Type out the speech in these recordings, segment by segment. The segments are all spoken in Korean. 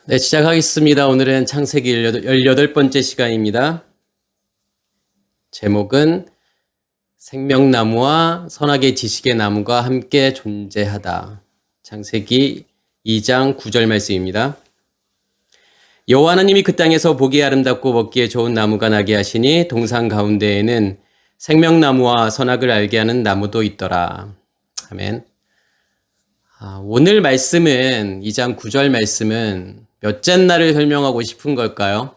네, 시작하겠습니다. 오늘은 창세기 18번째 시간입니다. 제목은 생명나무와 선악의 지식의 나무가 함께 존재하다. 창세기 2장 9절 말씀입니다. 여호와 하나님이 그 땅에서 보기에 아름답고 먹기에 좋은 나무가 나게 하시니 동산 가운데에는 생명나무와 선악을 알게 하는 나무도 있더라. 아멘. 오늘 말씀은 2장 9절 말씀은 몇째 날을 설명하고 싶은 걸까요?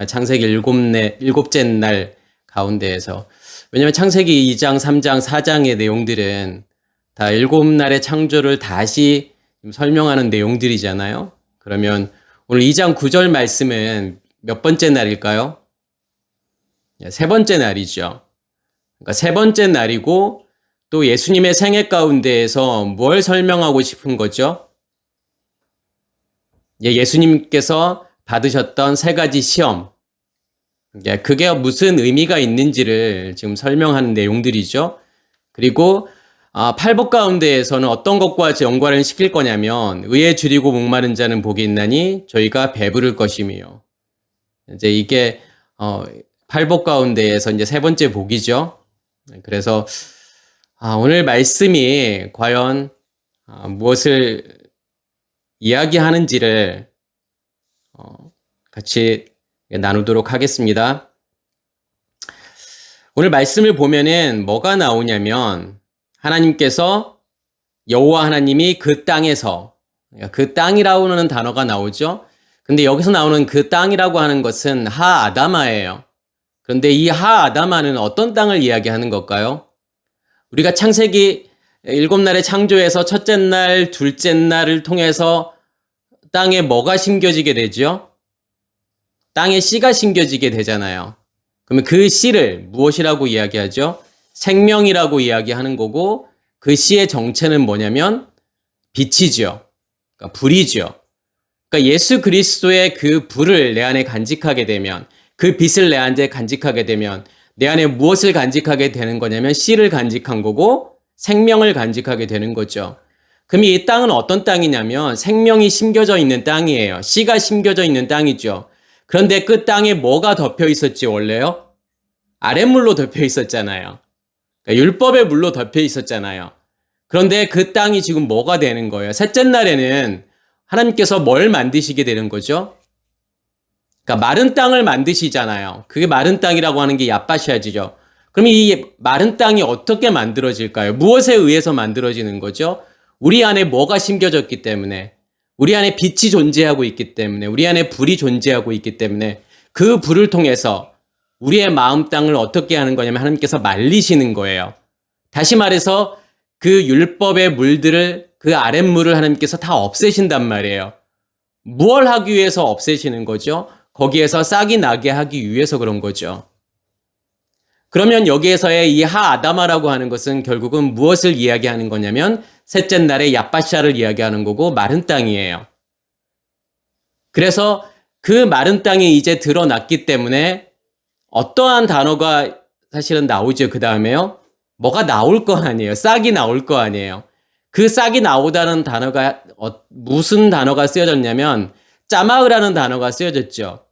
창세기 일곱째 날 가운데에서. 왜냐하면 창세기 2장, 3장, 4장의 내용들은 다 일곱 날의 창조를 다시 설명하는 내용들이잖아요. 그러면 오늘 2장 9절 말씀은 몇 번째 날일까요? 세 번째 날이죠. 그러니까 세 번째 날이고 또 예수님의 생애 가운데에서 뭘 설명하고 싶은 거죠? 예수님께서 받으셨던 세 가지 시험, 그게 무슨 의미가 있는지를 지금 설명하는 내용들이죠. 그리고 팔복 가운데에서는 어떤 것과 연관을 시킬 거냐면 의에 줄이고 목마른 자는 복이 있나니 저희가 배부를 것이며, 이제 이게 팔복 가운데에서 이제 세 번째 복이죠. 그래서 오늘 말씀이 과연 무엇을 이야기하는지를 같이 나누도록 하겠습니다. 오늘 말씀을 보면은 뭐가 나오냐면 하나님께서 여호와 하나님이 그 땅에서, 그 땅이라고 하는 단어가 나오죠. 근데 여기서 나오는 그 땅이라고 하는 것은 하아다마예요. 그런데 이 하아다마는 어떤 땅을 이야기하는 걸까요? 우리가 창세기 7날의 창조에서 첫째 날, 둘째 날을 통해서 땅에 뭐가 심겨지게 되죠? 땅에 씨가 심겨지게 되잖아요. 그러면 그 씨를 무엇이라고 이야기하죠? 생명이라고 이야기하는 거고, 그 씨의 정체는 뭐냐면 빛이죠. 그러니까 불이죠. 그러니까 예수 그리스도의 그 불을 내 안에 간직하게 되면, 그 빛을 내 안에 간직하게 되면 내 안에 무엇을 간직하게 되는 거냐면 씨를 간직한 거고 생명을 간직하게 되는 거죠. 그럼 이 땅은 어떤 땅이냐면 생명이 심겨져 있는 땅이에요. 씨가 심겨져 있는 땅이죠. 그런데 그 땅에 뭐가 덮여 있었지 원래요? 아랫물로 덮여 있었잖아요. 그러니까 율법의 물로 덮여 있었잖아요. 그런데 그 땅이 지금 뭐가 되는 거예요? 셋째 날에는 하나님께서 뭘 만드시게 되는 거죠? 그러니까 마른 땅을 만드시잖아요. 그게 마른 땅이라고 하는 게 얍바샤지죠. 그럼 이 마른 땅이 어떻게 만들어질까요? 무엇에 의해서 만들어지는 거죠? 우리 안에 뭐가 심겨졌기 때문에, 우리 안에 빛이 존재하고 있기 때문에, 우리 안에 불이 존재하고 있기 때문에 그 불을 통해서 우리의 마음 땅을 어떻게 하는 거냐면 하나님께서 말리시는 거예요. 다시 말해서 그 율법의 물들을, 그 아랫물을 하나님께서 다 없애신단 말이에요. 무엇을 하기 위해서 없애시는 거죠? 거기에서 싹이 나게 하기 위해서 그런 거죠. 그러면 여기에서의 이 하아다마라고 하는 것은 결국은 무엇을 이야기하는 거냐면 셋째 날의 얍바샤를 이야기하는 거고 마른 땅이에요. 그래서 그 마른 땅이 이제 드러났기 때문에 어떠한 단어가 사실은 나오죠. 그 다음에요. 뭐가 나올 거 아니에요. 싹이 나올 거 아니에요. 그 싹이 나오다는 단어가 무슨 단어가 쓰여졌냐면 짜마으라는 단어가 쓰여졌죠.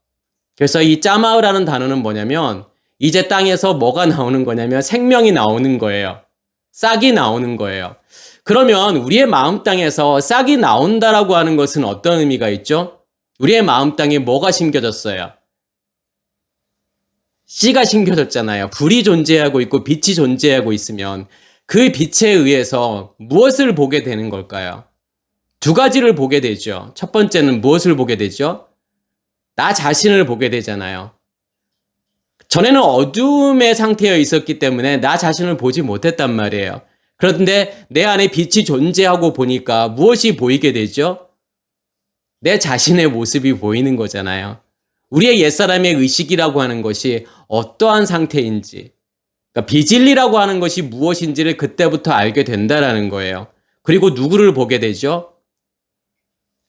그래서 이 짜마으라는 단어는 뭐냐면 이제 땅에서 뭐가 나오는 거냐면 생명이 나오는 거예요. 싹이 나오는 거예요. 그러면 우리의 마음 땅에서 싹이 나온다라고 하는 것은 어떤 의미가 있죠? 우리의 마음 땅에 뭐가 심겨졌어요? 씨가 심겨졌잖아요. 불이 존재하고 있고 빛이 존재하고 있으면 그 빛에 의해서 무엇을 보게 되는 걸까요? 두 가지를 보게 되죠. 첫 번째는 무엇을 보게 되죠? 나 자신을 보게 되잖아요. 전에는 어둠의 상태에 있었기 때문에 나 자신을 보지 못했단 말이에요. 그런데 내 안에 빛이 존재하고 보니까 무엇이 보이게 되죠? 내 자신의 모습이 보이는 거잖아요. 우리의 옛사람의 의식이라고 하는 것이 어떠한 상태인지, 그러니까 비진리라고 하는 것이 무엇인지를 그때부터 알게 된다라는 거예요. 그리고 누구를 보게 되죠?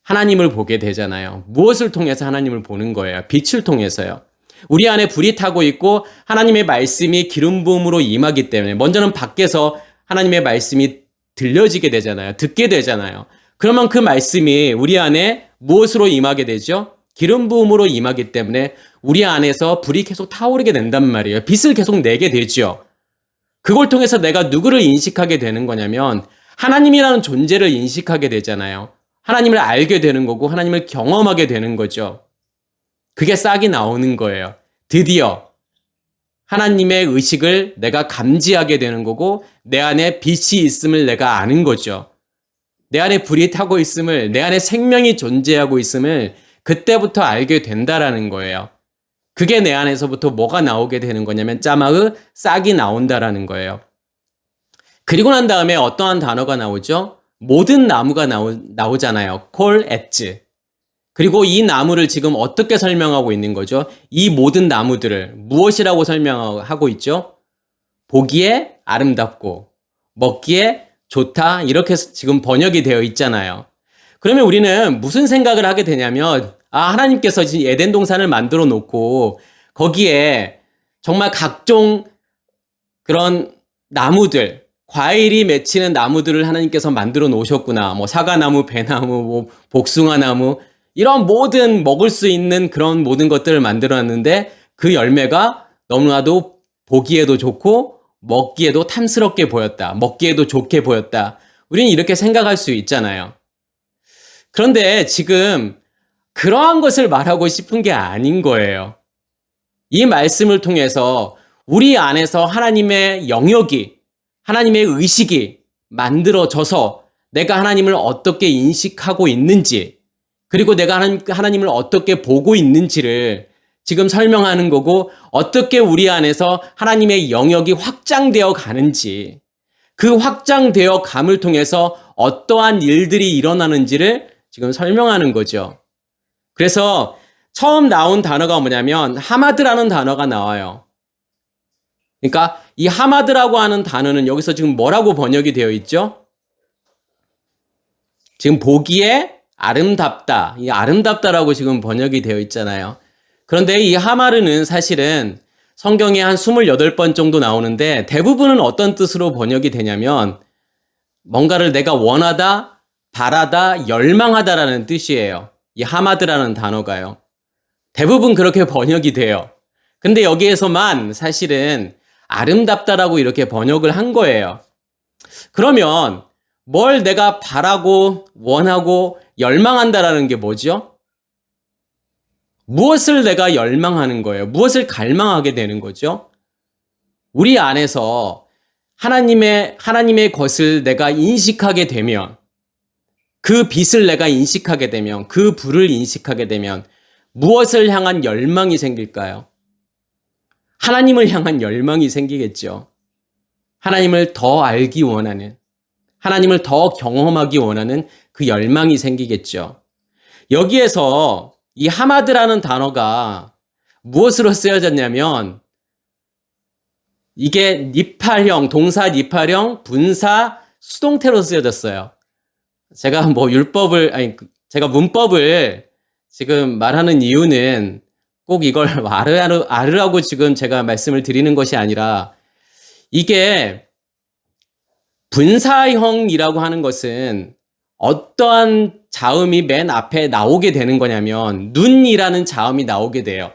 하나님을 보게 되잖아요. 무엇을 통해서 하나님을 보는 거예요? 빛을 통해서요. 우리 안에 불이 타고 있고 하나님의 말씀이 기름 부음으로 임하기 때문에 먼저는 밖에서 하나님의 말씀이 들려지게 되잖아요. 듣게 되잖아요. 그러면 그 말씀이 우리 안에 무엇으로 임하게 되죠? 기름 부음으로 임하기 때문에 우리 안에서 불이 계속 타오르게 된단 말이에요. 빛을 계속 내게 되죠. 그걸 통해서 내가 누구를 인식하게 되는 거냐면 하나님이라는 존재를 인식하게 되잖아요. 하나님을 알게 되는 거고 하나님을 경험하게 되는 거죠. 그게 싹이 나오는 거예요. 드디어 하나님의 의식을 내가 감지하게 되는 거고 내 안에 빛이 있음을 내가 아는 거죠. 내 안에 불이 타고 있음을, 내 안에 생명이 존재하고 있음을 그때부터 알게 된다라는 거예요. 그게 내 안에서부터 뭐가 나오게 되는 거냐면 짜마의 싹이 나온다라는 거예요. 그리고 난 다음에 어떠한 단어가 나오죠? 모든 나무가 나오잖아요. 콜 엣즈. 그리고 이 나무를 지금 어떻게 설명하고 있는 거죠? 이 모든 나무들을 무엇이라고 설명하고 있죠? 보기에 아름답고 먹기에 좋다. 이렇게 지금 번역이 되어 있잖아요. 그러면 우리는 무슨 생각을 하게 되냐면 하나님께서 지금 에덴 동산을 만들어 놓고 거기에 정말 각종 그런 나무들, 과일이 맺히는 나무들을 하나님께서 만들어 놓으셨구나. 뭐 사과나무, 배나무, 뭐 복숭아나무 이런 모든 먹을 수 있는 그런 모든 것들을 만들어 놨는데 그 열매가 너무나도 보기에도 좋고 먹기에도 탐스럽게 보였다. 먹기에도 좋게 보였다. 우리는 이렇게 생각할 수 있잖아요. 그런데 지금 그러한 것을 말하고 싶은 게 아닌 거예요. 이 말씀을 통해서 우리 안에서 하나님의 영역이, 하나님의 의식이 만들어져서 내가 하나님을 어떻게 인식하고 있는지, 그리고 내가 하나님을 어떻게 보고 있는지를 지금 설명하는 거고, 어떻게 우리 안에서 하나님의 영역이 확장되어 가는지, 그 확장되어 감을 통해서 어떠한 일들이 일어나는지를 지금 설명하는 거죠. 그래서 처음 나온 단어가 뭐냐면 하마드라는 단어가 나와요. 그러니까 이 하마드라고 하는 단어는 여기서 지금 뭐라고 번역이 되어 있죠? 지금 보기에 아름답다. 이 아름답다라고 지금 번역이 되어 있잖아요. 그런데 이 하마르는 사실은 성경에 한 28번 정도 나오는데 대부분은 어떤 뜻으로 번역이 되냐면 뭔가를 내가 원하다, 바라다, 열망하다라는 뜻이에요. 이 하마드라는 단어가요. 대부분 그렇게 번역이 돼요. 근데 여기에서만 사실은 아름답다라고 이렇게 번역을 한 거예요. 그러면 뭘 내가 바라고 원하고 열망한다라는 게 뭐죠? 무엇을 내가 열망하는 거예요? 무엇을 갈망하게 되는 거죠? 우리 안에서 하나님의 것을 내가 인식하게 되면, 그 빛을 내가 인식하게 되면, 그 불을 인식하게 되면 무엇을 향한 열망이 생길까요? 하나님을 향한 열망이 생기겠죠. 하나님을 더 알기 원하는, 하나님을 더 경험하기 원하는 그 열망이 생기겠죠. 여기에서 이 하마드라는 단어가 무엇으로 쓰여졌냐면 이게 니팔형, 동사 니팔형, 분사 수동태로 쓰여졌어요. 제가 제가 문법을 지금 말하는 이유는 꼭 이걸 알으라고 지금 제가 말씀을 드리는 것이 아니라 이게 분사형이라고 하는 것은 어떠한 자음이 맨 앞에 나오게 되는 거냐면 눈이라는 자음이 나오게 돼요.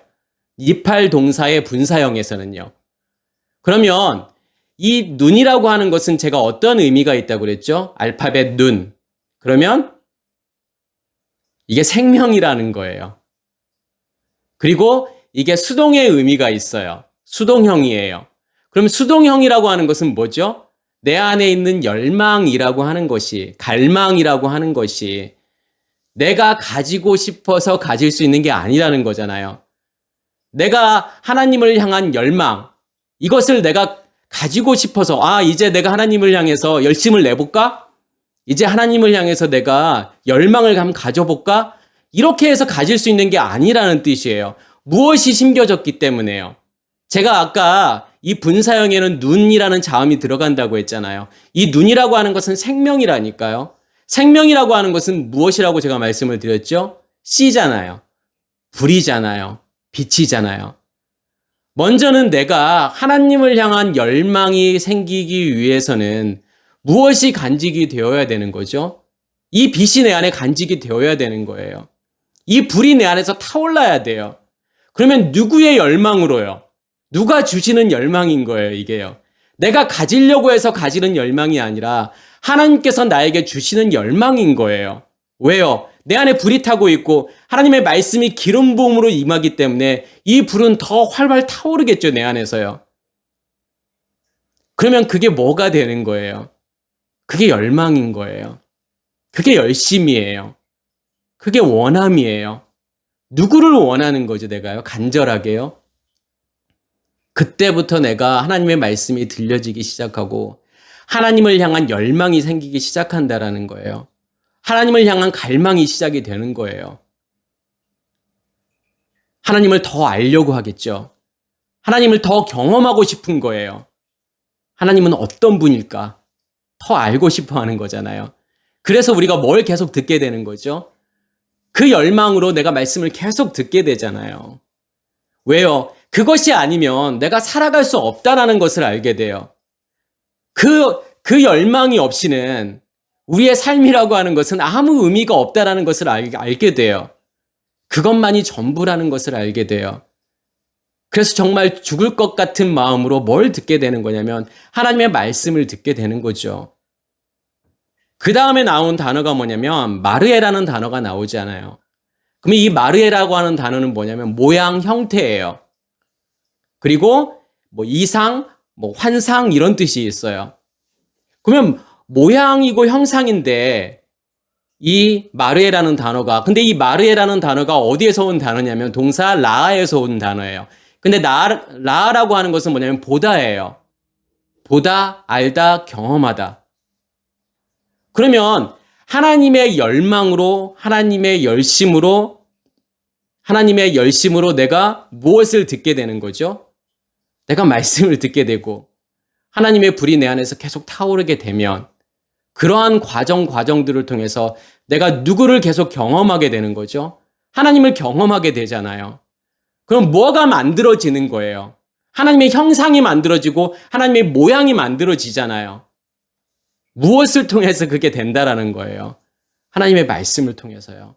니팔 동사의 분사형에서는요. 그러면 이 눈이라고 하는 것은 제가 어떤 의미가 있다고 그랬죠? 알파벳 눈. 그러면 이게 생명이라는 거예요. 그리고 이게 수동의 의미가 있어요. 수동형이에요. 그럼 수동형이라고 하는 것은 뭐죠? 내 안에 있는 열망이라고 하는 것이, 갈망이라고 하는 것이 내가 가지고 싶어서 가질 수 있는 게 아니라는 거잖아요. 내가 하나님을 향한 열망, 이것을 내가 가지고 싶어서 이제 내가 하나님을 향해서 열심을 내볼까? 이제 하나님을 향해서 내가 열망을 한번 가져볼까? 이렇게 해서 가질 수 있는 게 아니라는 뜻이에요. 무엇이 심겨졌기 때문에요. 제가 아까 이 분사형에는 눈이라는 자음이 들어간다고 했잖아요. 이 눈이라고 하는 것은 생명이라니까요. 생명이라고 하는 것은 무엇이라고 제가 말씀을 드렸죠? 씨잖아요. 불이잖아요. 빛이잖아요. 먼저는 내가 하나님을 향한 열망이 생기기 위해서는 무엇이 간직이 되어야 되는 거죠? 이 빛이 내 안에 간직이 되어야 되는 거예요. 이 불이 내 안에서 타올라야 돼요. 그러면 누구의 열망으로요? 누가 주시는 열망인 거예요, 이게요. 내가 가지려고 해서 가지는 열망이 아니라 하나님께서 나에게 주시는 열망인 거예요. 왜요? 내 안에 불이 타고 있고 하나님의 말씀이 기름 부음으로 임하기 때문에 이 불은 더 활활 타오르겠죠, 내 안에서요. 그러면 그게 뭐가 되는 거예요? 그게 열망인 거예요. 그게 열심이에요. 그게 원함이에요. 누구를 원하는 거죠, 내가요? 간절하게요? 그때부터 내가 하나님의 말씀이 들려지기 시작하고 하나님을 향한 열망이 생기기 시작한다라는 거예요. 하나님을 향한 갈망이 시작이 되는 거예요. 하나님을 더 알려고 하겠죠. 하나님을 더 경험하고 싶은 거예요. 하나님은 어떤 분일까? 더 알고 싶어 하는 거잖아요. 그래서 우리가 뭘 계속 듣게 되는 거죠? 그 열망으로 내가 말씀을 계속 듣게 되잖아요. 왜요? 그것이 아니면 내가 살아갈 수 없다라는 것을 알게 돼요. 그 열망이 없이는 우리의 삶이라고 하는 것은 아무 의미가 없다라는 것을 알게 돼요. 그것만이 전부라는 것을 알게 돼요. 그래서 정말 죽을 것 같은 마음으로 뭘 듣게 되는 거냐면 하나님의 말씀을 듣게 되는 거죠. 그 다음에 나온 단어가 뭐냐면 마르에라는 단어가 나오지 않아요. 그럼 이 마르에라고 하는 단어는 뭐냐면 모양, 형태예요. 그리고 뭐 이상, 뭐 환상 이런 뜻이 있어요. 그러면 모양이고 형상인데 이 마르에라는 단어가, 근데 이 마르에라는 단어가 어디에서 온 단어냐면 동사 라에서 온 단어예요. 근데 라라고 하는 것은 뭐냐면 보다예요. 보다, 알다, 경험하다. 그러면 하나님의 열망으로, 하나님의 열심으로 내가 무엇을 듣게 되는 거죠? 내가 말씀을 듣게 되고 하나님의 불이 내 안에서 계속 타오르게 되면 그러한 과정들을 통해서 내가 누구를 계속 경험하게 되는 거죠? 하나님을 경험하게 되잖아요. 그럼 뭐가 만들어지는 거예요? 하나님의 형상이 만들어지고 하나님의 모양이 만들어지잖아요. 무엇을 통해서 그게 된다라는 거예요? 하나님의 말씀을 통해서요.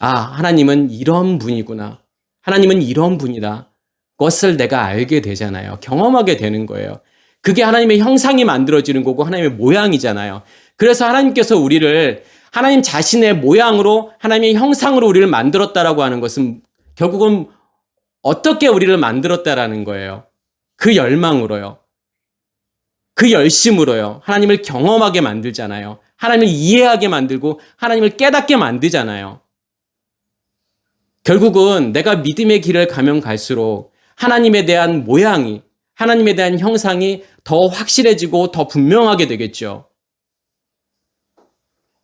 아, 하나님은 이런 분이구나. 하나님은 이런 분이다. 것을 내가 알게 되잖아요. 경험하게 되는 거예요. 그게 하나님의 형상이 만들어지는 거고 하나님의 모양이잖아요. 그래서 하나님께서 우리를 하나님 자신의 모양으로 하나님의 형상으로 우리를 만들었다라고 하는 것은 결국은 어떻게 우리를 만들었다라는 거예요. 그 열망으로요. 그 열심으로요. 하나님을 경험하게 만들잖아요. 하나님을 이해하게 만들고 하나님을 깨닫게 만들잖아요. 결국은 내가 믿음의 길을 가면 갈수록 하나님에 대한 모양이, 하나님에 대한 형상이 더 확실해지고 더 분명하게 되겠죠.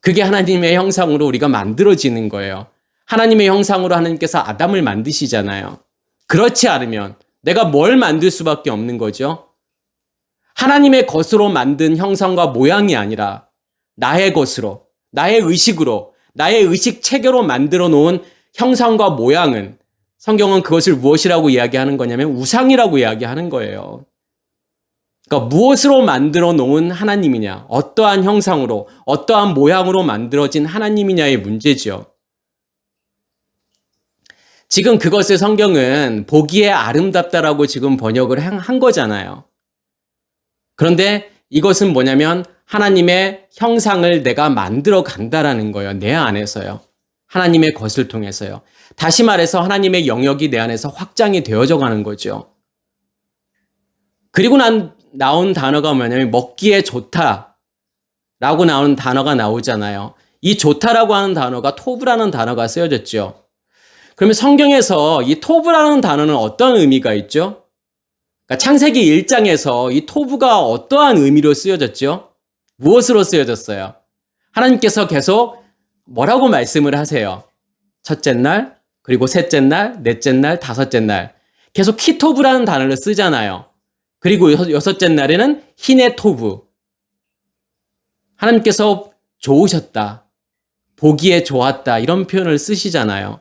그게 하나님의 형상으로 우리가 만들어지는 거예요. 하나님의 형상으로 하나님께서 아담을 만드시잖아요. 그렇지 않으면 내가 뭘 만들 수밖에 없는 거죠? 하나님의 것으로 만든 형상과 모양이 아니라 나의 것으로, 나의 의식으로, 나의 의식 체계로 만들어 놓은 형상과 모양은 성경은 그것을 무엇이라고 이야기하는 거냐면 우상이라고 이야기하는 거예요. 그러니까 무엇으로 만들어 놓은 하나님이냐, 어떠한 형상으로, 어떠한 모양으로 만들어진 하나님이냐의 문제죠. 지금 그것을 성경은 보기에 아름답다라고 지금 번역을 한 거잖아요. 그런데 이것은 뭐냐면 하나님의 형상을 내가 만들어 간다라는 거예요. 내 안에서요. 하나님의 것을 통해서요. 다시 말해서 하나님의 영역이 내 안에서 확장이 되어져 가는 거죠. 그리고 나온 단어가 뭐냐면 먹기에 좋다라고 나오는 단어가 나오잖아요. 이 좋다라고 하는 단어가 토브라는 단어가 쓰여졌죠. 그러면 성경에서 이 토브라는 단어는 어떤 의미가 있죠? 그러니까 창세기 1장에서 이 토브가 어떠한 의미로 쓰여졌죠? 무엇으로 쓰여졌어요? 하나님께서 계속 뭐라고 말씀을 하세요? 첫째 날, 그리고 셋째 날, 넷째 날, 다섯째 날. 계속 키토브라는 단어를 쓰잖아요. 그리고 여섯째 날에는 히네 토브. 하나님께서 좋으셨다. 보기에 좋았다. 이런 표현을 쓰시잖아요.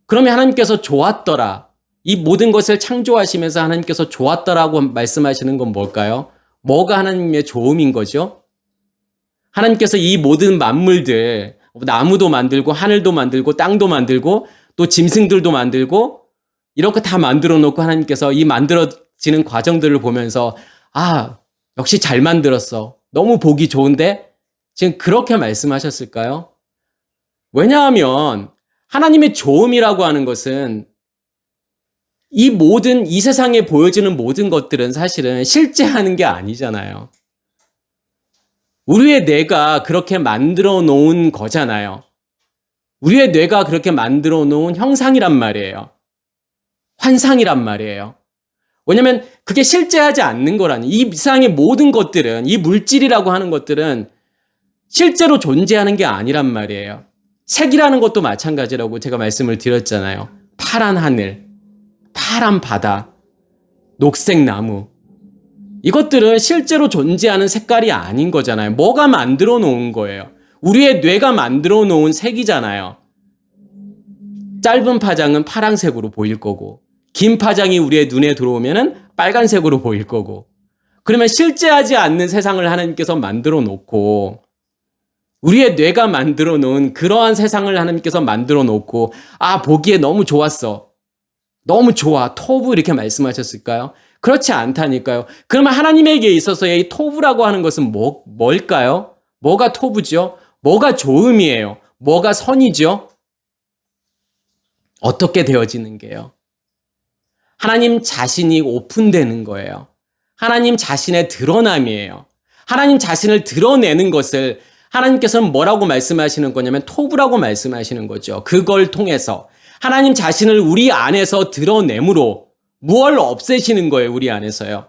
그러면 하나님께서 좋았더라. 이 모든 것을 창조하시면서 하나님께서 좋았더라고 말씀하시는 건 뭘까요? 뭐가 하나님의 좋음인 거죠? 하나님께서 이 모든 만물들, 나무도 만들고 하늘도 만들고 땅도 만들고 또 짐승들도 만들고 이렇게 다 만들어 놓고 하나님께서 이 만들어지는 과정들을 보면서 역시 잘 만들었어. 너무 보기 좋은데? 지금 그렇게 말씀하셨을까요? 왜냐하면 하나님의 좋음이라고 하는 것은 이 세상에 보여지는 모든 것들은 사실은 실제 하는 게 아니잖아요. 우리의 뇌가 그렇게 만들어 놓은 거잖아요. 우리의 뇌가 그렇게 만들어 놓은 형상이란 말이에요. 환상이란 말이에요. 왜냐면 그게 실제하지 않는 거라니. 이 세상의 모든 것들은, 이 물질이라고 하는 것들은 실제로 존재하는 게 아니란 말이에요. 색이라는 것도 마찬가지라고 제가 말씀을 드렸잖아요. 파란 하늘, 파란 바다, 녹색 나무. 이것들은 실제로 존재하는 색깔이 아닌 거잖아요. 뭐가 만들어 놓은 거예요. 우리의 뇌가 만들어 놓은 색이잖아요. 짧은 파장은 파란색으로 보일 거고, 긴 파장이 우리의 눈에 들어오면은 빨간색으로 보일 거고, 그러면 실제하지 않는 세상을 하나님께서 만들어 놓고, 우리의 뇌가 만들어 놓은 그러한 세상을 하나님께서 만들어 놓고, 보기에 너무 좋았어. 너무 좋아. 토부 이렇게 말씀하셨을까요? 그렇지 않다니까요. 그러면 하나님에게 있어서의 이 토부라고 하는 것은 뭘까요? 뭐가 토부죠? 뭐가 좋음이에요? 뭐가 선이죠? 어떻게 되어지는 게요? 하나님 자신이 오픈되는 거예요. 하나님 자신의 드러남이에요. 하나님 자신을 드러내는 것을 하나님께서는 뭐라고 말씀하시는 거냐면 토부라고 말씀하시는 거죠. 그걸 통해서 하나님 자신을 우리 안에서 드러내므로 무엇을 없애시는 거예요, 우리 안에서요.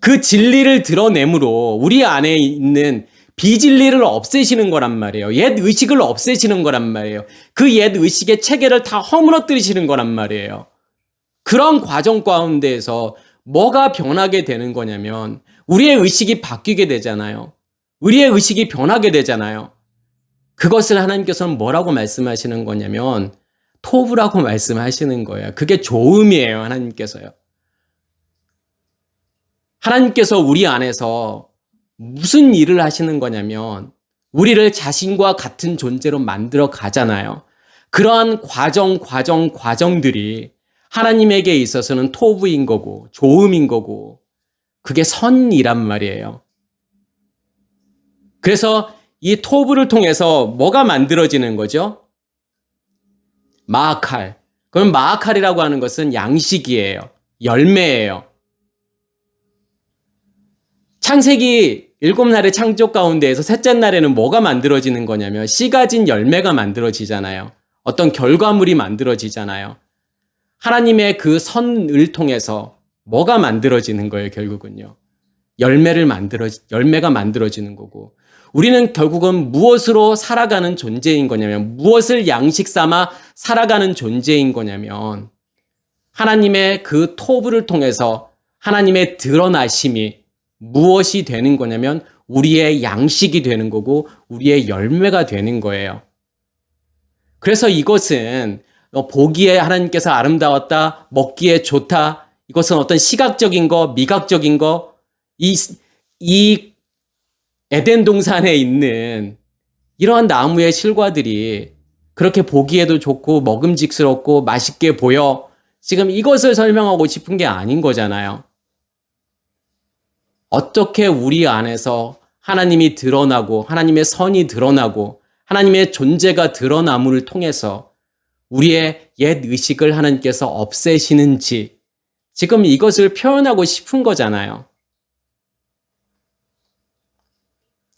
그 진리를 드러내므로 우리 안에 있는 비진리를 없애시는 거란 말이에요. 옛 의식을 없애시는 거란 말이에요. 그 옛 의식의 체계를 다 허물어뜨리시는 거란 말이에요. 그런 과정 가운데에서 뭐가 변하게 되는 거냐면 우리의 의식이 바뀌게 되잖아요. 우리의 의식이 변하게 되잖아요. 그것을 하나님께서는 뭐라고 말씀하시는 거냐면 토부라고 말씀하시는 거예요. 그게 좋음이에요, 하나님께서요. 하나님께서 우리 안에서 무슨 일을 하시는 거냐면 우리를 자신과 같은 존재로 만들어 가잖아요. 그러한 과정들이 하나님에게 있어서는 토부인 거고 좋음인 거고 그게 선이란 말이에요. 그래서 이 토부를 통해서 뭐가 만들어지는 거죠? 마아칼. 그럼 마아칼이라고 하는 것은 양식이에요. 열매예요. 창세기 7날의 창조 가운데에서 셋째 날에는 뭐가 만들어지는 거냐면 씨 가진 열매가 만들어지잖아요. 어떤 결과물이 만들어지잖아요. 하나님의 그 선을 통해서 뭐가 만들어지는 거예요, 결국은요. 열매가 만들어지는 거고. 우리는 결국은 무엇으로 살아가는 존재인 거냐면, 무엇을 양식 삼아 살아가는 존재인 거냐면, 하나님의 그 토부를 통해서 하나님의 드러나심이 무엇이 되는 거냐면, 우리의 양식이 되는 거고, 우리의 열매가 되는 거예요. 그래서 이것은 보기에 하나님께서 아름다웠다, 먹기에 좋다, 이것은 어떤 시각적인 거, 미각적인 거, 이 에덴 동산에 있는 이러한 나무의 실과들이 그렇게 보기에도 좋고 먹음직스럽고 맛있게 보여. 지금 이것을 설명하고 싶은 게 아닌 거잖아요. 어떻게 우리 안에서 하나님이 드러나고 하나님의 선이 드러나고 하나님의 존재가 드러남을 통해서 우리의 옛 의식을 하나님께서 없애시는지 지금 이것을 표현하고 싶은 거잖아요.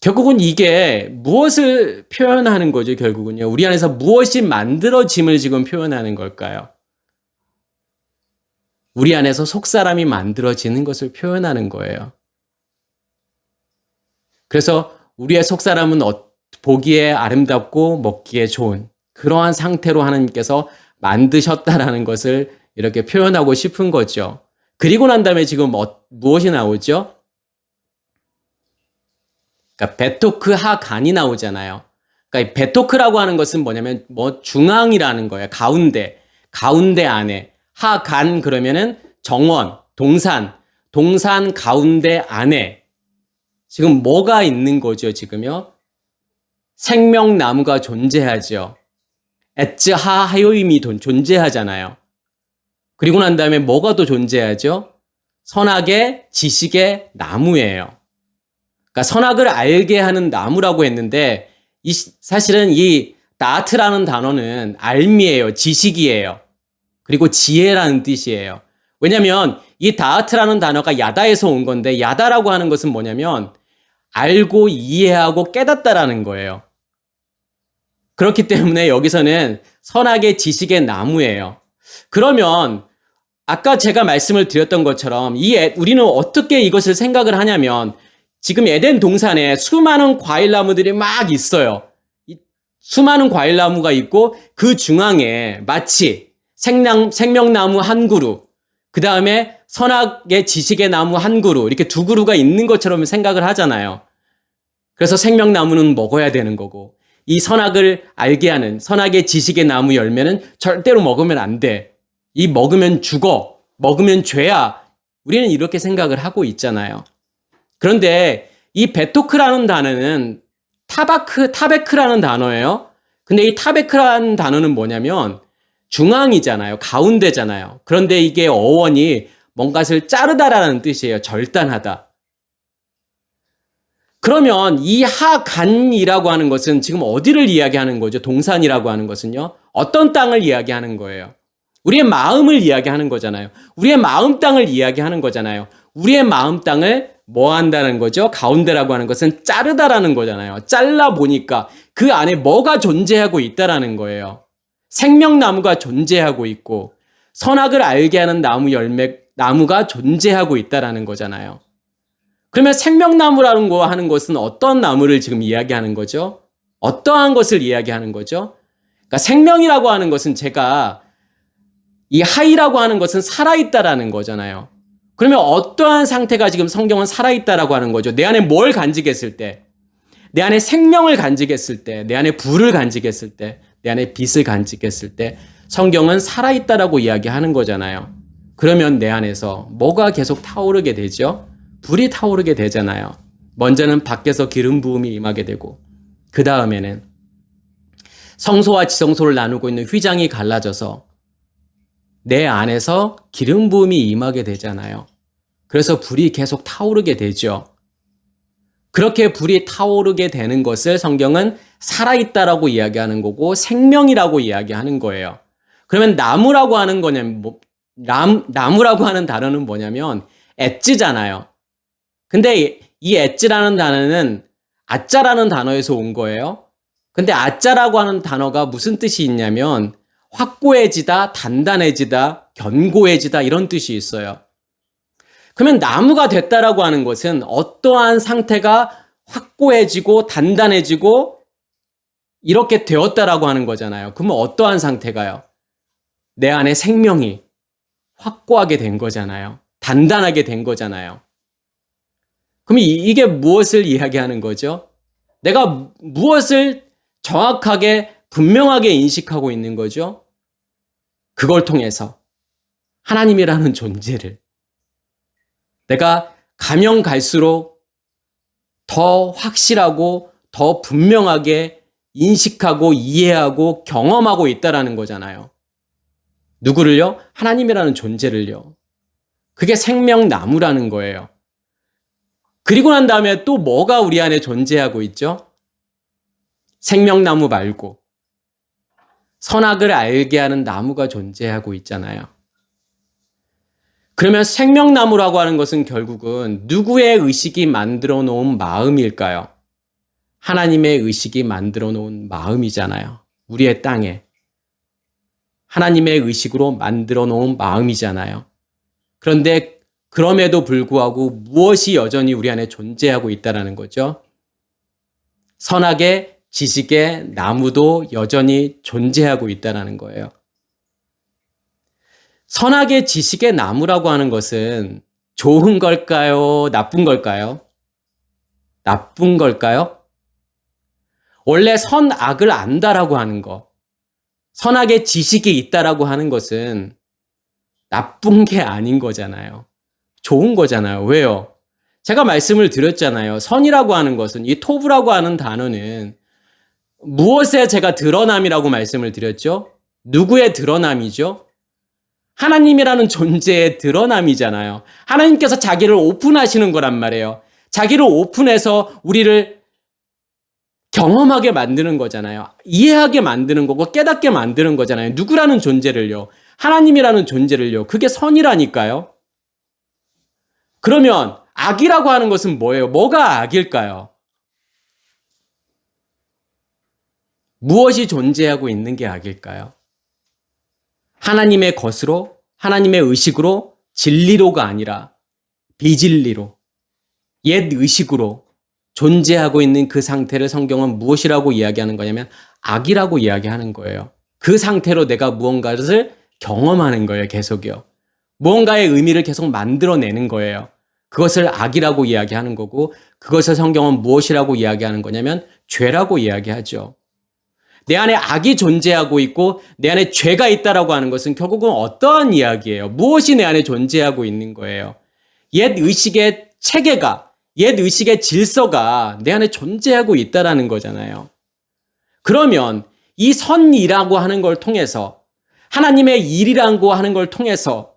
결국은 이게 무엇을 표현하는 거죠, 결국은요? 우리 안에서 무엇이 만들어짐을 지금 표현하는 걸까요? 우리 안에서 속사람이 만들어지는 것을 표현하는 거예요. 그래서 우리의 속사람은 보기에 아름답고 먹기에 좋은 그러한 상태로 하나님께서 만드셨다라는 것을 이렇게 표현하고 싶은 거죠. 그리고 난 다음에 지금 무엇이 나오죠? 그러니까 베토크 하간이 나오잖아요. 그러니까 베토크라고 하는 것은 뭐냐면 중앙이라는 거예요. 가운데 안에. 하간 그러면은 정원, 동산 가운데 안에 지금 뭐가 있는 거죠, 지금요? 생명나무가 존재하죠. 에츠하하요임이 존재하잖아요. 그리고 난 다음에 뭐가 또 존재하죠? 선악의 지식의 나무예요. 그러니까 선악을 알게 하는 나무라고 했는데 사실은 이 다트라는 단어는 알미예요. 지식이에요. 그리고 지혜라는 뜻이에요. 왜냐하면 이 다트라는 단어가 야다에서 온 건데 야다라고 하는 것은 뭐냐면 알고 이해하고 깨닫다라는 거예요. 그렇기 때문에 여기서는 선악의 지식의 나무예요. 그러면 아까 제가 말씀을 드렸던 것처럼 우리는 어떻게 이것을 생각을 하냐면 지금 에덴 동산에 수많은 과일나무들이 막 있어요. 수많은 과일나무가 있고 그 중앙에 마치 생명나무 한 그루, 그 다음에 선악의 지식의 나무 한 그루, 이렇게 두 그루가 있는 것처럼 생각을 하잖아요. 그래서 생명나무는 먹어야 되는 거고 이 선악을 알게 하는 선악의 지식의 나무 열매는 절대로 먹으면 안 돼. 이 먹으면 죽어. 먹으면 죄야. 우리는 이렇게 생각을 하고 있잖아요. 그런데 이 베토크라는 단어는 타베크라는 단어예요. 근데 이 타베크라는 단어는 뭐냐면 중앙이잖아요. 가운데잖아요. 그런데 이게 어원이 뭔가를 자르다라는 뜻이에요. 절단하다. 그러면 이 하간이라고 하는 것은 지금 어디를 이야기하는 거죠? 동산이라고 하는 것은요. 어떤 땅을 이야기하는 거예요? 우리의 마음을 이야기하는 거잖아요. 우리의 마음 땅을 이야기하는 거잖아요. 우리의 마음 땅을 뭐 한다는 거죠? 가운데라고 하는 것은 자르다라는 거잖아요. 잘라 보니까 그 안에 뭐가 존재하고 있다라는 거예요. 생명나무가 존재하고 있고 선악을 알게 하는 나무가 존재하고 있다라는 거잖아요. 그러면 생명나무라는 거 하는 것은 어떤 나무를 지금 이야기하는 거죠? 어떠한 것을 이야기하는 거죠? 그러니까 생명이라고 하는 것은 제가 이 하이라고 하는 것은 살아있다라는 거잖아요. 그러면 어떠한 상태가 지금 성경은 살아있다라고 하는 거죠? 내 안에 뭘 간직했을 때, 내 안에 생명을 간직했을 때, 내 안에 불을 간직했을 때, 내 안에 빛을 간직했을 때 성경은 살아있다라고 이야기하는 거잖아요. 그러면 내 안에서 뭐가 계속 타오르게 되죠? 불이 타오르게 되잖아요. 먼저는 밖에서 기름 부음이 임하게 되고 그 다음에는 성소와 지성소를 나누고 있는 휘장이 갈라져서 내 안에서 기름 부음이 임하게 되잖아요. 그래서 불이 계속 타오르게 되죠. 그렇게 불이 타오르게 되는 것을 성경은 살아있다라고 이야기하는 거고 생명이라고 이야기하는 거예요. 그러면 나무라고 하는 거냐면 나무라고 하는 단어는 뭐냐면 엣지잖아요. 근데 이 엣지라는 단어는 아짜라는 단어에서 온 거예요. 근데 아짜라고 하는 단어가 무슨 뜻이 있냐면 확고해지다, 단단해지다, 견고해지다 이런 뜻이 있어요. 그러면 나무가 됐다라고 하는 것은 어떠한 상태가 확고해지고 단단해지고 이렇게 되었다라고 하는 거잖아요. 그러면 어떠한 상태가요? 내 안에 생명이 확고하게 된 거잖아요. 단단하게 된 거잖아요. 그럼 이게 무엇을 이야기하는 거죠? 내가 무엇을 정확하게 분명하게 인식하고 있는 거죠? 그걸 통해서 하나님이라는 존재를 내가 가면 갈수록 더 확실하고 더 분명하게 인식하고 이해하고 경험하고 있다라는 거잖아요. 누구를요? 하나님이라는 존재를요. 그게 생명나무라는 거예요. 그리고 난 다음에 또 뭐가 우리 안에 존재하고 있죠? 생명나무 말고 선악을 알게 하는 나무가 존재하고 있잖아요. 그러면 생명나무라고 하는 것은 결국은 누구의 의식이 만들어 놓은 마음일까요? 하나님의 의식이 만들어 놓은 마음이잖아요. 우리의 땅에. 하나님의 의식으로 만들어 놓은 마음이잖아요. 그런데 그럼에도 불구하고 무엇이 여전히 우리 안에 존재하고 있다는 거죠? 선악의 지식의 나무도 여전히 존재하고 있다는 거예요. 선악의 지식의 나무라고 하는 것은 좋은 걸까요? 나쁜 걸까요? 나쁜 걸까요? 원래 선악을 안다라고 하는 거, 선악의 지식이 있다라고 하는 것은 나쁜 게 아닌 거잖아요. 좋은 거잖아요. 왜요? 제가 말씀을 드렸잖아요. 선이라고 하는 것은, 이 토브라고 하는 단어는 무엇에 제가 드러남이라고 말씀을 드렸죠? 누구의 드러남이죠? 하나님이라는 존재의 드러남이잖아요. 하나님께서 자기를 오픈하시는 거란 말이에요. 자기를 오픈해서 우리를 경험하게 만드는 거잖아요. 이해하게 만드는 거고 깨닫게 만드는 거잖아요. 누구라는 존재를요. 하나님이라는 존재를요. 그게 선이라니까요. 그러면 악이라고 하는 것은 뭐예요? 뭐가 악일까요? 무엇이 존재하고 있는 게 악일까요? 하나님의 것으로, 하나님의 의식으로, 진리로가 아니라 비진리로, 옛 의식으로 존재하고 있는 그 상태를 성경은 무엇이라고 이야기하는 거냐면 악이라고 이야기하는 거예요. 그 상태로 내가 무언가를 경험하는 거예요, 계속요. 무언가의 의미를 계속 만들어내는 거예요. 그것을 악이라고 이야기하는 거고, 그것을 성경은 무엇이라고 이야기하는 거냐면 죄라고 이야기하죠. 내 안에 악이 존재하고 있고 내 안에 죄가 있다라고 하는 것은 결국은 어떠한 이야기예요? 무엇이 내 안에 존재하고 있는 거예요? 옛 의식의 체계가, 옛 의식의 질서가 내 안에 존재하고 있다라는 거잖아요. 그러면 이 선이라고 하는 걸 통해서, 하나님의 일이라고 하는 걸 통해서,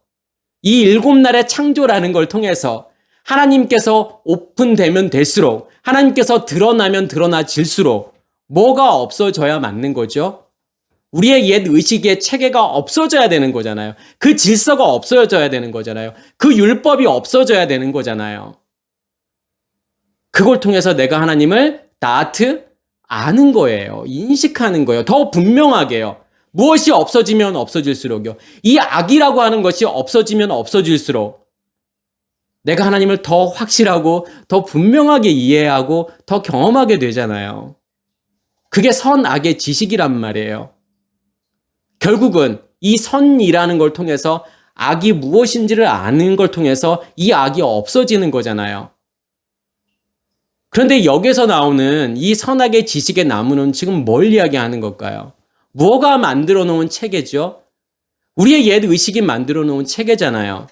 이 7날의 창조라는 걸 통해서 하나님께서 오픈되면 될수록, 하나님께서 드러나면 드러나질수록 뭐가 없어져야 맞는 거죠? 우리의 옛 의식의 체계가 없어져야 되는 거잖아요. 그 질서가 없어져야 되는 거잖아요. 그 율법이 없어져야 되는 거잖아요. 그걸 통해서 내가 하나님을 아는 거예요. 인식하는 거예요. 더 분명하게요. 무엇이 없어지면 없어질수록요. 이 악이라고 하는 것이 없어지면 없어질수록 내가 하나님을 더 확실하고 더 분명하게 이해하고 더 경험하게 되잖아요. 그게 선악의 지식이란 말이에요. 결국은 이 선이라는 걸 통해서 악이 무엇인지를 아는 걸 통해서 이 악이 없어지는 거잖아요. 그런데 여기서 나오는 이 선악의 지식의 나무는 지금 뭘 이야기하는 걸까요? 무엇가 만들어 놓은 체계죠? 우리의 옛 의식이 만들어 놓은 체계잖아요.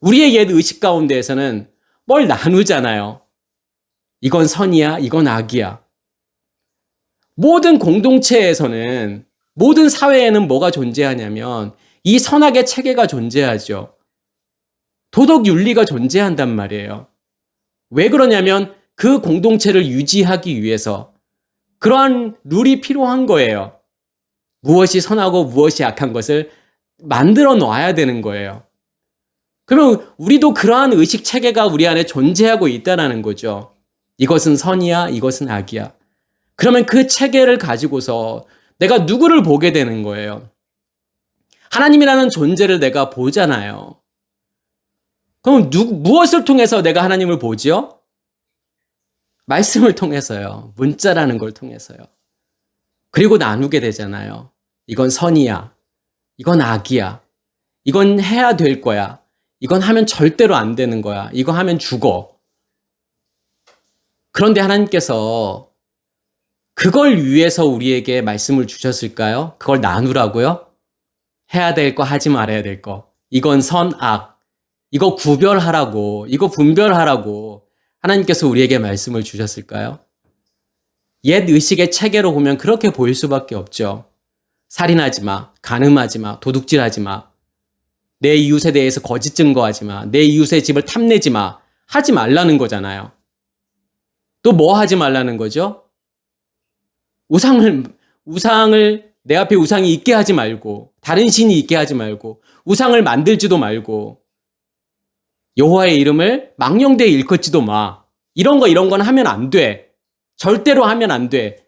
우리의 옛 의식 가운데에서는 뭘 나누잖아요. 이건 선이야, 이건 악이야. 모든 공동체에서는, 모든 사회에는 뭐가 존재하냐면 이 선악의 체계가 존재하죠. 도덕 윤리가 존재한단 말이에요. 왜 그러냐면 그 공동체를 유지하기 위해서 그러한 룰이 필요한 거예요. 무엇이 선하고 무엇이 악한 것을 만들어 놔야 되는 거예요. 그러면 우리도 그러한 의식 체계가 우리 안에 존재하고 있다는 거죠. 이것은 선이야, 이것은 악이야. 그러면 그 체계를 가지고서 내가 누구를 보게 되는 거예요? 하나님이라는 존재를 내가 보잖아요. 그럼 무엇을 통해서 내가 하나님을 보지요? 말씀을 통해서요. 문자라는 걸 통해서요. 그리고 나누게 되잖아요. 이건 선이야. 이건 악이야. 이건 해야 될 거야. 이건 하면 절대로 안 되는 거야. 이거 하면 죽어. 그런데 하나님께서 그걸 위해서 우리에게 말씀을 주셨을까요? 그걸 나누라고요? 해야 될 거, 하지 말아야 될 거. 이건 선, 악. 이거 구별하라고, 이거 분별하라고 하나님께서 우리에게 말씀을 주셨을까요? 옛 의식의 체계로 보면 그렇게 보일 수밖에 없죠. 살인하지 마, 간음하지 마, 도둑질하지 마, 내 이웃에 대해서 거짓 증거하지 마, 내 이웃의 집을 탐내지 마, 하지 말라는 거잖아요. 또 뭐 하지 말라는 거죠? 우상을 내 앞에 우상이 있게 하지 말고, 다른 신이 있게 하지 말고, 우상을 만들지도 말고, 여호와의 이름을 망령되이 일컫지도 마. 이런 건 하면 안 돼. 절대로 하면 안 돼.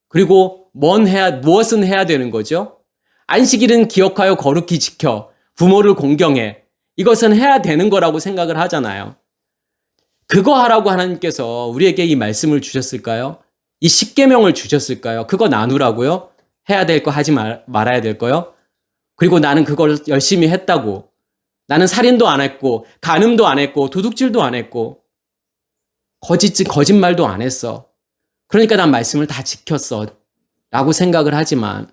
그리고 무엇은 해야 되는 거죠? 안식일은 기억하여 거룩히 지켜. 부모를 공경해. 이것은 해야 되는 거라고 생각을 하잖아요. 그거 하라고 하나님께서 우리에게 이 말씀을 주셨을까요? 이 십계명을 주셨을까요? 그거 나누라고요? 해야 될 거 하지 말아야 될 거요? 그리고 나는 그걸 열심히 했다고. 나는 살인도 안 했고, 간음도 안 했고, 도둑질도 안 했고, 거짓말도 안 했어. 그러니까 난 말씀을 다 지켰어. 라고 생각을 하지만,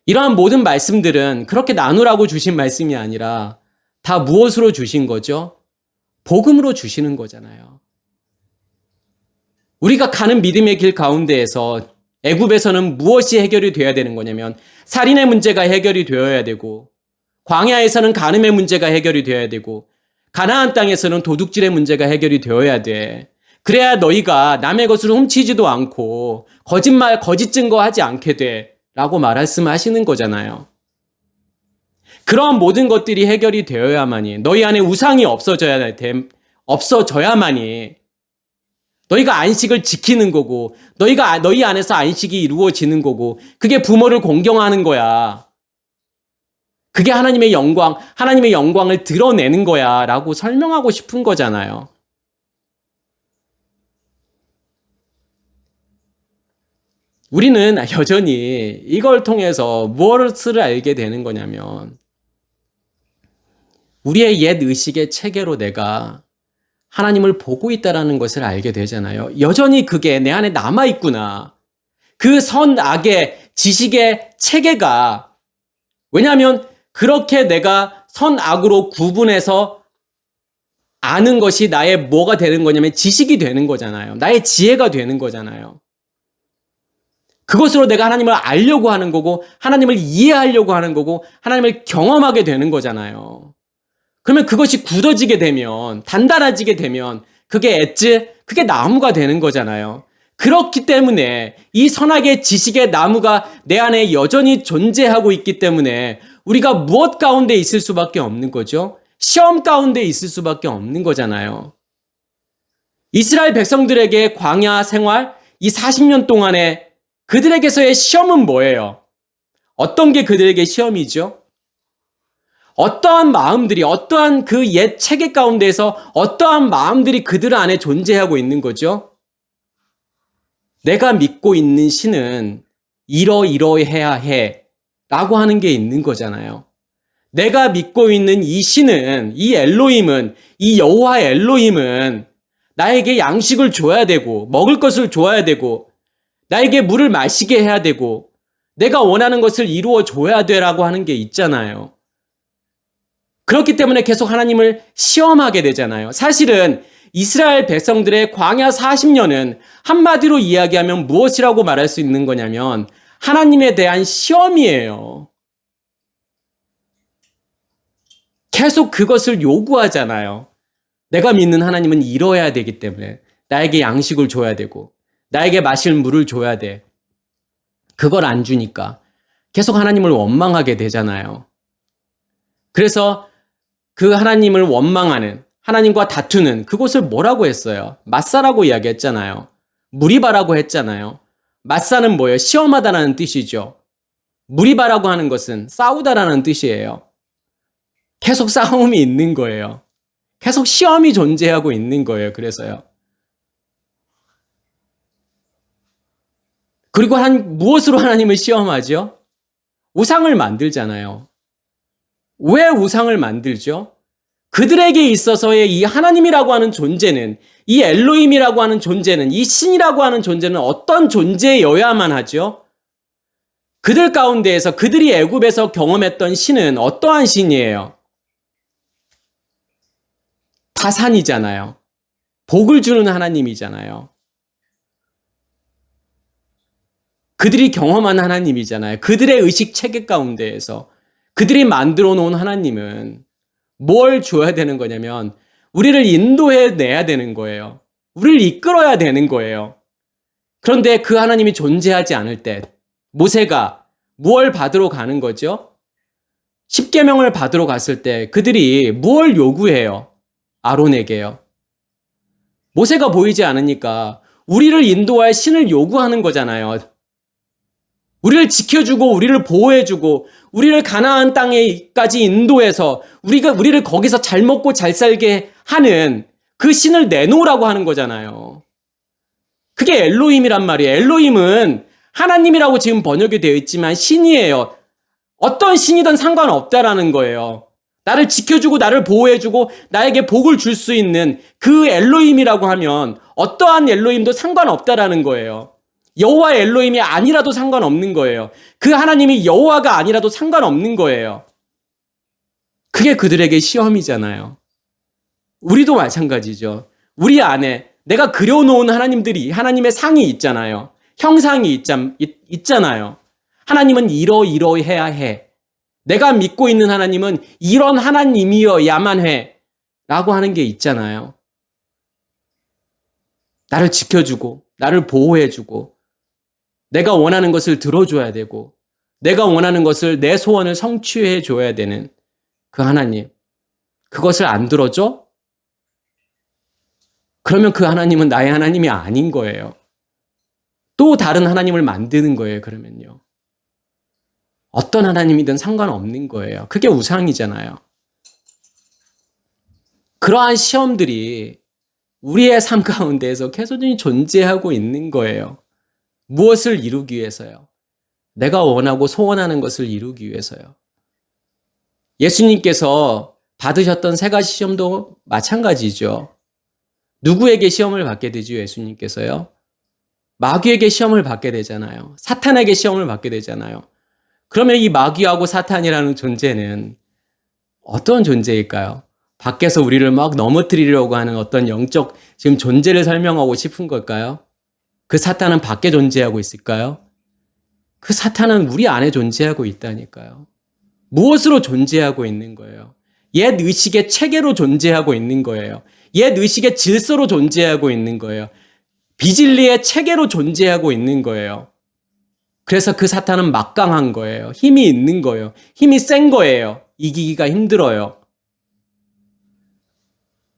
이러한 모든 말씀들은 그렇게 나누라고 주신 말씀이 아니라 다 무엇으로 주신 거죠? 복음으로 주시는 거잖아요. 우리가 가는 믿음의 길 가운데에서 애굽에서는 무엇이 해결이 되어야 되는 거냐면 살인의 문제가 해결이 되어야 되고, 광야에서는 간음의 문제가 해결이 되어야 되고, 가나안 땅에서는 도둑질의 문제가 해결이 되어야 돼. 그래야 너희가 남의 것을 훔치지도 않고 거짓 증거하지 않게 돼 라고 말씀하시는 거잖아요. 그런 모든 것들이 해결이 되어야만이, 너희 안에 우상이 없어져야만이 너희가 안식을 지키는 거고, 너희 안에서 안식이 이루어지는 거고, 그게 부모를 공경하는 거야. 그게 하나님의 영광을 드러내는 거야 라고 설명하고 싶은 거잖아요. 우리는 여전히 이걸 통해서 무엇을 알게 되는 거냐면, 우리의 옛 의식의 체계로 내가 하나님을 보고 있다는 것을 알게 되잖아요. 여전히 그게 내 안에 남아있구나. 그 선악의 지식의 체계가, 왜냐하면 그렇게 내가 선악으로 구분해서 아는 것이 나의 뭐가 되는 거냐면 지식이 되는 거잖아요. 나의 지혜가 되는 거잖아요. 그것으로 내가 하나님을 알려고 하는 거고, 하나님을 이해하려고 하는 거고, 하나님을 경험하게 되는 거잖아요. 그러면 그것이 굳어지게 되면, 단단해지게 되면 그게 그게 나무가 되는 거잖아요. 그렇기 때문에 이 선악의 지식의 나무가 내 안에 여전히 존재하고 있기 때문에 우리가 무엇 가운데 있을 수밖에 없는 거죠? 시험 가운데 있을 수밖에 없는 거잖아요. 이스라엘 백성들에게 광야 생활, 이 40년 동안에 그들에게서의 시험은 뭐예요? 어떤 게 그들에게 시험이죠? 어떠한 마음들이, 어떠한 그 옛 체계 가운데에서 어떠한 마음들이 그들 안에 존재하고 있는 거죠? 내가 믿고 있는 신은 이러이러해야 해 라고 하는 게 있는 거잖아요. 내가 믿고 있는 이 신은, 이 엘로힘은, 이 여호와 엘로힘은 나에게 양식을 줘야 되고, 먹을 것을 줘야 되고, 나에게 물을 마시게 해야 되고, 내가 원하는 것을 이루어 줘야 되라고 하는 게 있잖아요. 그렇기 때문에 계속 하나님을 시험하게 되잖아요. 사실은 이스라엘 백성들의 광야 40년은 한마디로 이야기하면 무엇이라고 말할 수 있는 거냐면 하나님에 대한 시험이에요. 계속 그것을 요구하잖아요. 내가 믿는 하나님은 이뤄야 되기 때문에 나에게 양식을 줘야 되고 나에게 마실 물을 줘야 돼. 그걸 안 주니까 계속 하나님을 원망하게 되잖아요. 그래서 그 하나님을 원망하는, 하나님과 다투는 그곳을 뭐라고 했어요? 마사라고 이야기했잖아요. 무리바라고 했잖아요. 마사는 뭐예요? 시험하다라는 뜻이죠. 무리바라고 하는 것은 싸우다라는 뜻이에요. 계속 싸움이 있는 거예요. 계속 시험이 존재하고 있는 거예요. 그래서요. 그리고 무엇으로 하나님을 시험하죠? 우상을 만들잖아요. 왜 우상을 만들죠? 그들에게 있어서의 이 하나님이라고 하는 존재는, 이 엘로힘이라고 하는 존재는, 이 신이라고 하는 존재는 어떤 존재여야만 하죠? 그들 가운데에서 그들이 애굽에서 경험했던 신은 어떠한 신이에요? 다산이잖아요. 복을 주는 하나님이잖아요. 그들이 경험한 하나님이잖아요. 그들의 의식 체계 가운데에서 그들이 만들어 놓은 하나님은 뭘 줘야 되는 거냐면 우리를 인도해 내야 되는 거예요. 우리를 이끌어야 되는 거예요. 그런데 그 하나님이 존재하지 않을 때 모세가 무엇을 받으러 가는 거죠? 십계명을 받으러 갔을 때 그들이 무엇을 요구해요? 아론에게요. 모세가 보이지 않으니까 우리를 인도할 신을 요구하는 거잖아요. 우리를 지켜주고 우리를 보호해주고 우리를 가나안 땅에까지 인도해서 우리를 거기서 잘 먹고 잘 살게 하는 그 신을 내놓으라고 하는 거잖아요. 그게 엘로힘이란 말이에요. 엘로힘은 하나님이라고 지금 번역이 되어 있지만 신이에요. 어떤 신이든 상관없다라는 거예요. 나를 지켜주고 나를 보호해주고 나에게 복을 줄 수 있는 그 엘로힘이라고 하면 어떠한 엘로힘도 상관없다라는 거예요. 여호와 엘로힘이 아니라도 상관없는 거예요. 그 하나님이 여호와가 아니라도 상관없는 거예요. 그게 그들에게 시험이잖아요. 우리도 마찬가지죠. 우리 안에 내가 그려놓은 하나님의 상이 있잖아요. 형상이 있잖아요. 하나님은 이러이러해야 해. 내가 믿고 있는 하나님은 이런 하나님이어야만 해. 라고 하는 게 있잖아요. 나를 지켜주고, 나를 보호해주고, 내가 원하는 것을 들어줘야 되고, 내가 원하는 것을, 내 소원을 성취해 줘야 되는 그 하나님. 그것을 안 들어줘? 그러면 그 하나님은 나의 하나님이 아닌 거예요. 또 다른 하나님을 만드는 거예요, 그러면요. 어떤 하나님이든 상관없는 거예요. 그게 우상이잖아요. 그러한 시험들이 우리의 삶 가운데에서 계속적으로 존재하고 있는 거예요. 무엇을 이루기 위해서요? 내가 원하고 소원하는 것을 이루기 위해서요. 예수님께서 받으셨던 세 가지 시험도 마찬가지죠. 누구에게 시험을 받게 되죠, 예수님께서요? 마귀에게 시험을 받게 되잖아요. 사탄에게 시험을 받게 되잖아요. 그러면 이 마귀하고 사탄이라는 존재는 어떤 존재일까요? 밖에서 우리를 막 넘어뜨리려고 하는 어떤 영적 지금 존재를 설명하고 싶은 걸까요? 그 사탄은 밖에 존재하고 있을까요? 그 사탄은 우리 안에 존재하고 있다니까요. 무엇으로 존재하고 있는 거예요? 옛 의식의 체계로 존재하고 있는 거예요. 옛 의식의 질서로 존재하고 있는 거예요. 비진리의 체계로 존재하고 있는 거예요. 그래서 그 사탄은 막강한 거예요. 힘이 있는 거예요. 힘이 센 거예요. 이기기가 힘들어요.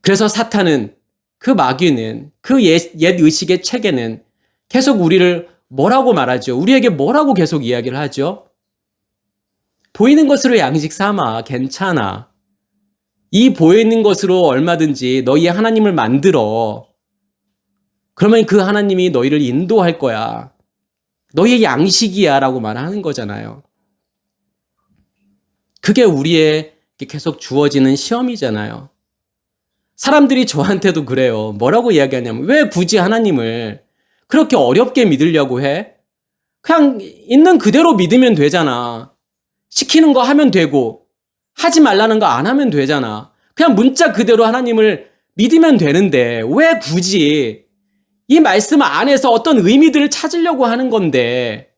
그래서 사탄은, 그 마귀는, 그 옛 의식의 체계는 계속 우리를 뭐라고 말하죠? 우리에게 뭐라고 계속 이야기를 하죠? 보이는 것으로 양식 삼아, 괜찮아. 이 보이는 것으로 얼마든지 너희의 하나님을 만들어. 그러면 그 하나님이 너희를 인도할 거야. 너희의 양식이야 라고 말하는 거잖아요. 그게 우리에게 계속 주어지는 시험이잖아요. 사람들이 저한테도 그래요. 뭐라고 이야기하냐면 왜 굳이 하나님을 그렇게 어렵게 믿으려고 해? 그냥 있는 그대로 믿으면 되잖아. 시키는 거 하면 되고 하지 말라는 거 안 하면 되잖아. 그냥 문자 그대로 하나님을 믿으면 되는데 왜 굳이 이 말씀 안에서 어떤 의미들을 찾으려고 하는 건데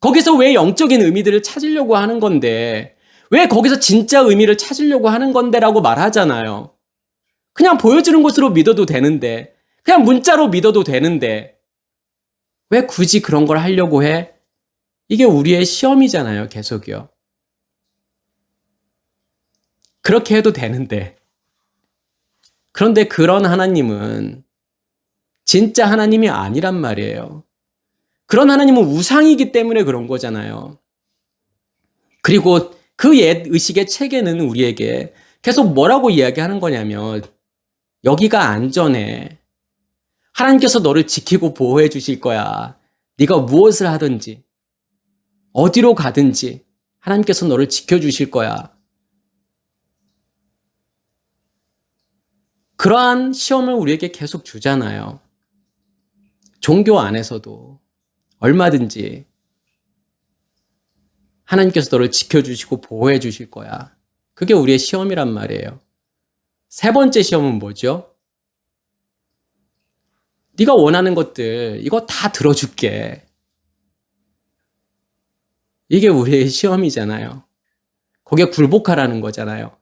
거기서 왜 영적인 의미들을 찾으려고 하는 건데 왜 거기서 진짜 의미를 찾으려고 하는 건데 라고 말하잖아요. 그냥 보여주는 것으로 믿어도 되는데 그냥 문자로 믿어도 되는데 왜 굳이 그런 걸 하려고 해? 이게 우리의 시험이잖아요. 계속요. 그렇게 해도 되는데 그런데 그런 하나님은 진짜 하나님이 아니란 말이에요. 그런 하나님은 우상이기 때문에 그런 거잖아요. 그리고 그 옛 의식의 체계는 우리에게 계속 뭐라고 이야기하는 거냐면 여기가 안전해. 하나님께서 너를 지키고 보호해 주실 거야. 네가 무엇을 하든지 어디로 가든지 하나님께서 너를 지켜주실 거야. 그러한 시험을 우리에게 계속 주잖아요. 종교 안에서도 얼마든지 하나님께서 너를 지켜주시고 보호해 주실 거야. 그게 우리의 시험이란 말이에요. 세 번째 시험은 뭐죠? 네가 원하는 것들 이거 다 들어줄게. 이게 우리의 시험이잖아요. 거기에 굴복하라는 거잖아요.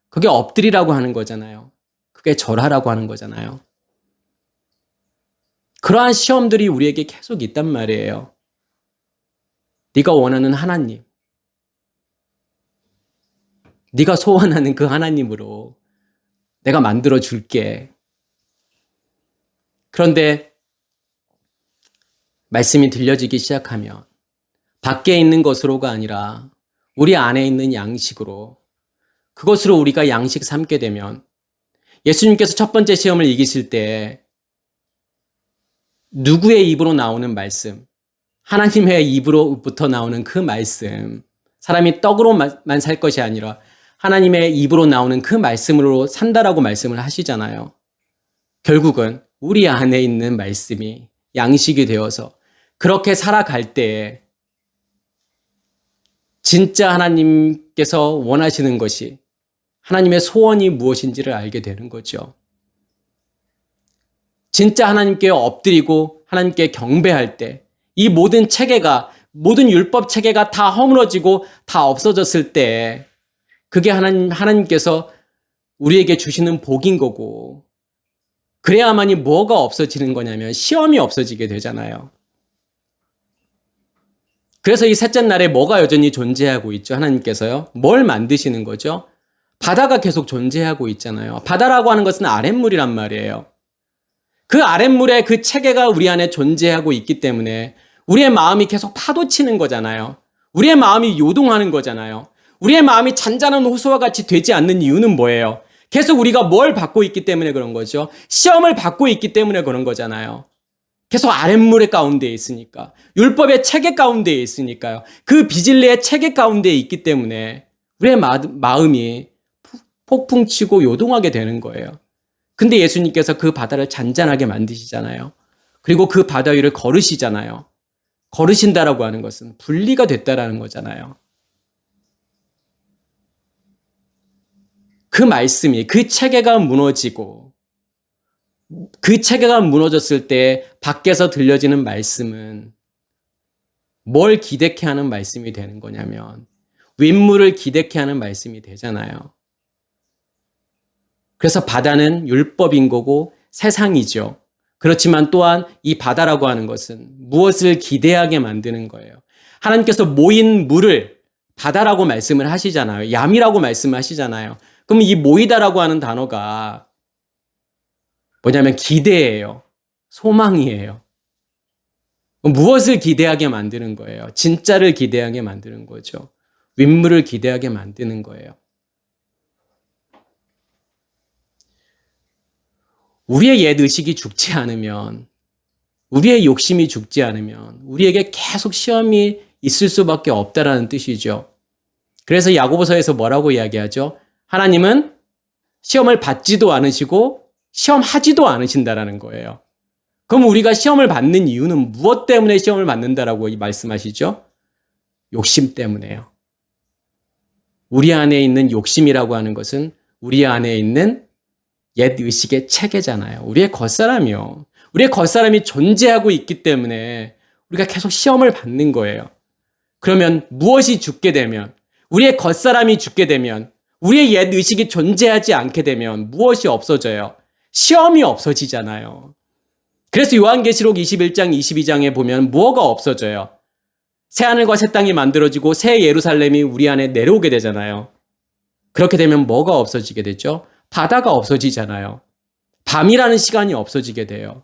그게 엎드리라고 하는 거잖아요. 그게 절하라고 하는 거잖아요. 그러한 시험들이 우리에게 계속 있단 말이에요. 네가 원하는 하나님, 네가 소원하는 그 하나님으로 내가 만들어 줄게. 그런데 말씀이 들려지기 시작하면 밖에 있는 것으로가 아니라 우리 안에 있는 양식으로 그것으로 우리가 양식 삼게 되면 예수님께서 첫 번째 시험을 이기실 때 누구의 입으로 나오는 말씀, 하나님의 입으로부터 나오는 그 말씀, 사람이 떡으로만 살 것이 아니라 하나님의 입으로 나오는 그 말씀으로 산다라고 말씀을 하시잖아요. 결국은 우리 안에 있는 말씀이 양식이 되어서 그렇게 살아갈 때에 진짜 하나님께서 원하시는 것이 하나님의 소원이 무엇인지를 알게 되는 거죠. 진짜 하나님께 엎드리고 하나님께 경배할 때 이 모든 체계가, 모든 율법 체계가 다 허물어지고 다 없어졌을 때 그게 하나님께서 우리에게 주시는 복인 거고, 그래야만이 뭐가 없어지는 거냐면 시험이 없어지게 되잖아요. 그래서 이 셋째 날에 뭐가 여전히 존재하고 있죠? 하나님께서요. 뭘 만드시는 거죠? 바다가 계속 존재하고 있잖아요. 바다라고 하는 것은 아랫물이란 말이에요. 그 아랫물에 그 체계가 우리 안에 존재하고 있기 때문에 우리의 마음이 계속 파도치는 거잖아요. 우리의 마음이 요동하는 거잖아요. 우리의 마음이 잔잔한 호수와 같이 되지 않는 이유는 뭐예요? 계속 우리가 뭘 받고 있기 때문에 그런 거죠. 시험을 받고 있기 때문에 그런 거잖아요. 계속 아랫물의 가운데에 있으니까. 율법의 체계 가운데에 있으니까요. 그 비질레의 체계 가운데에 있기 때문에 우리의 마음이 폭풍치고 요동하게 되는 거예요. 근데 예수님께서 그 바다를 잔잔하게 만드시잖아요. 그리고 그 바다 위를 걸으시잖아요. 걸으신다라고 하는 것은 분리가 됐다라는 거잖아요. 그 말씀이, 그 체계가 무너지고 그 체계가 무너졌을 때 밖에서 들려지는 말씀은 뭘 기대케 하는 말씀이 되는 거냐면 윗물을 기대케 하는 말씀이 되잖아요. 그래서 바다는 율법인 거고 세상이죠. 그렇지만 또한 이 바다라고 하는 것은 무엇을 기대하게 만드는 거예요. 하나님께서 모인 물을 바다라고 말씀을 하시잖아요. 얌이라고 말씀을 하시잖아요. 그럼 이 모이다라고 하는 단어가 뭐냐면 기대예요. 소망이에요. 무엇을 기대하게 만드는 거예요? 진짜를 기대하게 만드는 거죠. 윗물을 기대하게 만드는 거예요. 우리의 옛 의식이 죽지 않으면, 우리의 욕심이 죽지 않으면 우리에게 계속 시험이 있을 수밖에 없다라는 뜻이죠. 그래서 야고보서에서 뭐라고 이야기하죠? 하나님은 시험을 받지도 않으시고 시험하지도 않으신다라는 거예요. 그럼 우리가 시험을 받는 이유는 무엇 때문에 시험을 받는다라고 말씀하시죠? 욕심 때문에요. 우리 안에 있는 욕심이라고 하는 것은 우리 안에 있는 옛 의식의 체계잖아요. 우리의 겉사람이요. 우리의 겉사람이 존재하고 있기 때문에 우리가 계속 시험을 받는 거예요. 그러면 무엇이 죽게 되면, 우리의 겉사람이 죽게 되면, 우리의 옛 의식이 존재하지 않게 되면 무엇이 없어져요? 시험이 없어지잖아요. 그래서 요한계시록 21장, 22장에 보면 뭐가 없어져요? 새하늘과 새 땅이 만들어지고 새 예루살렘이 우리 안에 내려오게 되잖아요. 그렇게 되면 뭐가 없어지게 되죠? 바다가 없어지잖아요. 밤이라는 시간이 없어지게 돼요.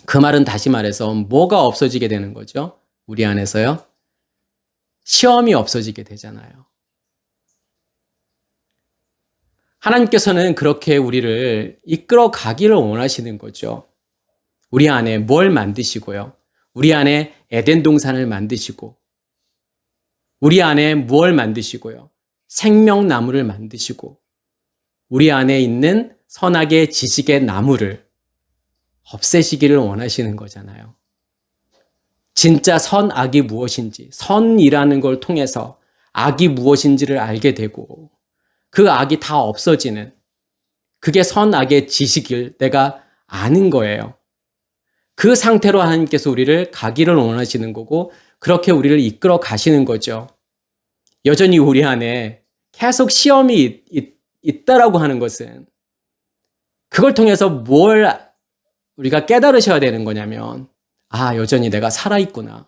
그 말은 다시 말해서 뭐가 없어지게 되는 거죠? 우리 안에서요? 시험이 없어지게 되잖아요. 하나님께서는 그렇게 우리를 이끌어 가기를 원하시는 거죠. 우리 안에 뭘 만드시고요. 우리 안에 에덴 동산을 만드시고, 우리 안에 무엇을 만드시고요. 생명나무를 만드시고, 우리 안에 있는 선악의 지식의 나무를 없애시기를 원하시는 거잖아요. 진짜 선악이 무엇인지, 선이라는 걸 통해서 악이 무엇인지를 알게 되고 그 악이 다 없어지는, 그게 선악의 지식을 내가 아는 거예요. 그 상태로 하나님께서 우리를 가기를 원하시는 거고 그렇게 우리를 이끌어 가시는 거죠. 여전히 우리 안에 계속 시험이 있다라고 하는 것은 그걸 통해서 뭘 우리가 깨달으셔야 되는 거냐면, 여전히 내가 살아있구나.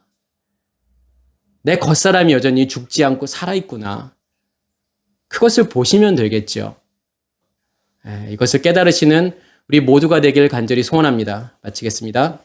내 겉사람이 여전히 죽지 않고 살아있구나. 그것을 보시면 되겠죠. 이것을 깨달으시는 우리 모두가 되길 간절히 소원합니다. 마치겠습니다.